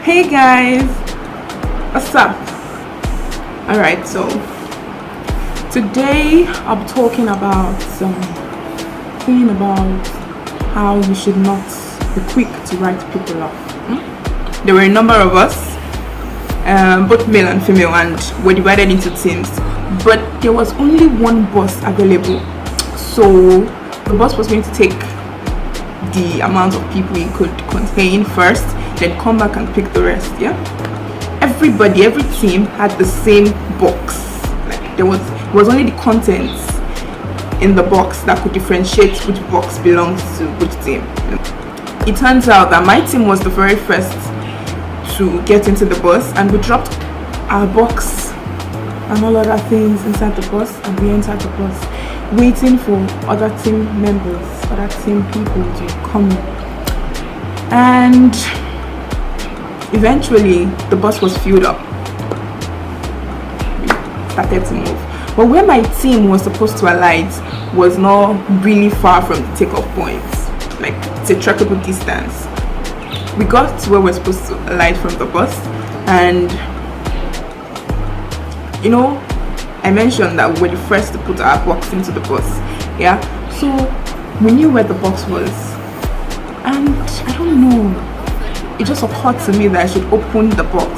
Hey guys, what's up? Alright, so today I'll be talking about something about how you should not be quick to write people off. There were a number of us, both male and female, and we're divided into teams, but there was only one bus available. So the bus was going to take the amount of people it could contain first, then come back and pick the rest. Every team had the same box. Like it was only the contents in the box that could differentiate which box belongs to which team. It turns out that my team was the very first to get into the bus, and we dropped our box and all other things inside the bus, and we entered the bus, waiting for other team members, other team people to come in. And eventually the bus was filled up. We started to move, but where my team was supposed to alight was not really far from the takeoff point. Like, it's a trackable distance. We got to where we're supposed to alight from the bus, and I mentioned that we were the first to put our box into the bus. So we knew where the box was, and I don't know, it just occurred to me that I should open the box,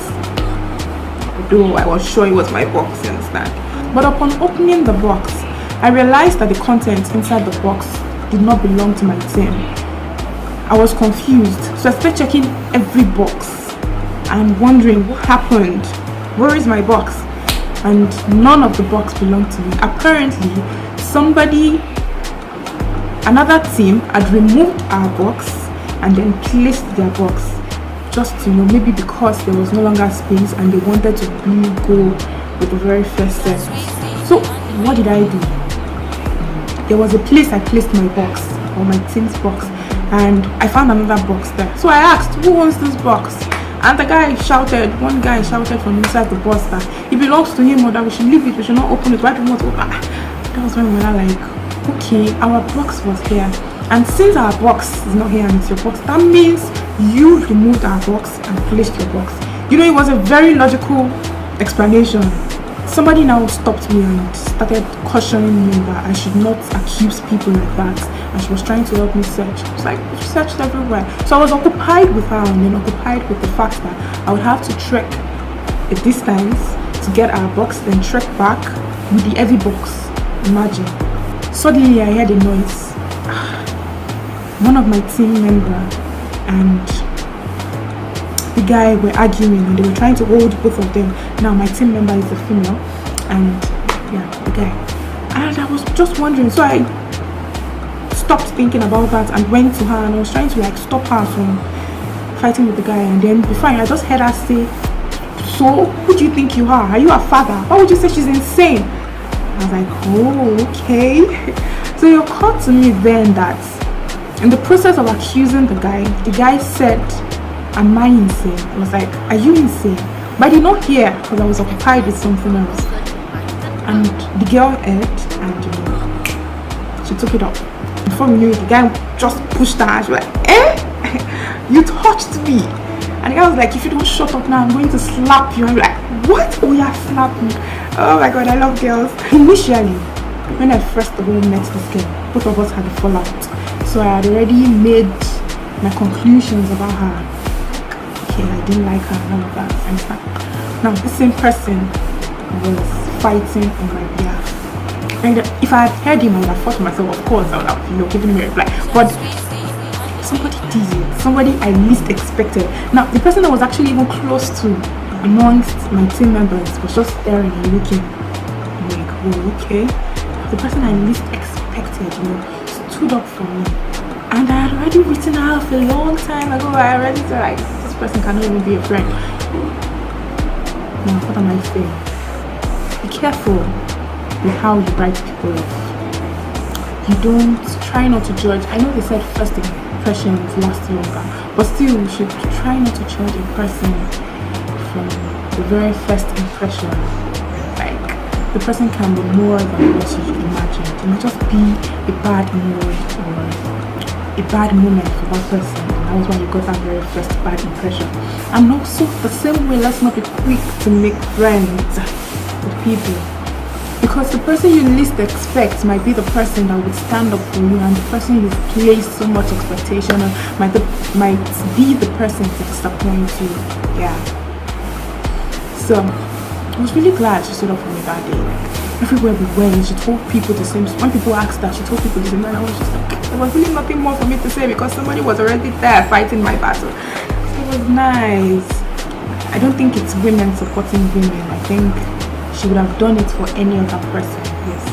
though I was sure it was my box, you understand. But upon opening the box, I realized that the contents inside the box did not belong to my team. I was confused, so I started checking every box and wondering what happened. Where is my box? And none of the box belonged to me. Apparently, another team had removed our box and then placed their box, just to maybe because there was no longer space and they wanted to really go with the very first set. So what did I do? There was a place I placed my box, or my team's box, and I found another box there. So I asked, who wants this box? And one guy shouted from inside the bus that it belongs to him, or that we should leave it, we should not open it. Why do we want to open it? That was when we were like, okay, our box was here, and since our box is not here and it's your box, that means you removed our box and placed your box. It was a very logical explanation. Somebody now stopped me and started cautioning me that I should not accuse people like that, and she was trying to help me search. It was like, we searched everywhere. So I was occupied with her, and then occupied with the fact that I would have to trek a distance to get our box, then trek back with the heavy box. Imagine. Suddenly I heard a noise. One of my team members and the guy were arguing, and they were trying to hold both of them. Now my team member is a female, and the guy. And I was just wondering, so I stopped thinking about that and went to her, and I was trying to stop her from fighting with the guy. And then before I just heard her say, so who do you think you are? Are you a father? Why would you say she's insane? I was like, oh, okay. So it occurred to me then that in the process of accusing the guy said, am I insane? I was like, are you insane? But I did not hear because I was occupied with something else. And the girl heard, and she took it up. Before we knew it, the guy just pushed her. She was like, you touched me. And the guy was like, if you don't shut up now, I'm going to slap you. I'm like, what? Oh yeah, slap me. Oh my god, I love girls. Initially, when I first of all met this girl, both of us had a fallout. So I had already made my conclusions about her. Okay, I didn't like her and all of that. And now the same person was fighting on my behalf. And if I had heard him, I would have thought to myself, of course, I would have given him a reply. But somebody did it. Somebody I least expected. Now the person that was actually even close to amongst my team members was just staring and looking. I'm like, oh, okay. The person I least expected, stood up for me. And I had already written her off a long time ago. I already said, this person cannot even be a friend. Now, what am I saying? Be careful with how you write people off. Try not to judge. I know they said first impressions last longer, but still, you should try not to judge a person from the very first impression. The person can be more than what you imagined. It might just be a bad mood or a bad moment for that person. That was why you got that very first bad impression. And also, the same way, let's not be quick to make friends with people, because the person you least expect might be the person that would stand up for you, and the person you've placed so much expectation on might be the person to disappoint you. Yeah. So I was really glad she stood up for me that day. Everywhere we went, she told people the same. When people asked that, she told people the same. And I was just like, there was really nothing more for me to say because somebody was already there fighting my battle. So it was nice. I don't think it's women supporting women. I think she would have done it for any other person. Yes,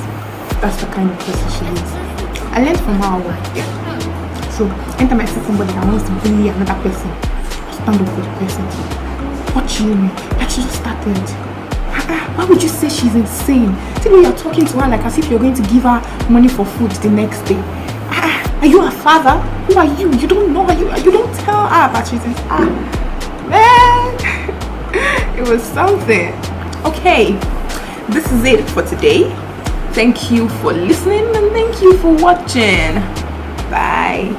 that's the kind of person she is. I learned from her work. Yeah. So anytime I see somebody that wants to bully another person, I stand up for the person. What do you mean? Like she just started. Why would you say she's insane? See, when you're talking to her like as if you're going to give her money for food the next day. Are you her father? Who are you? You don't know her. You don't tell her that she's insane. Man, it was something. Okay, this is it for today. Thank you for listening and thank you for watching. Bye.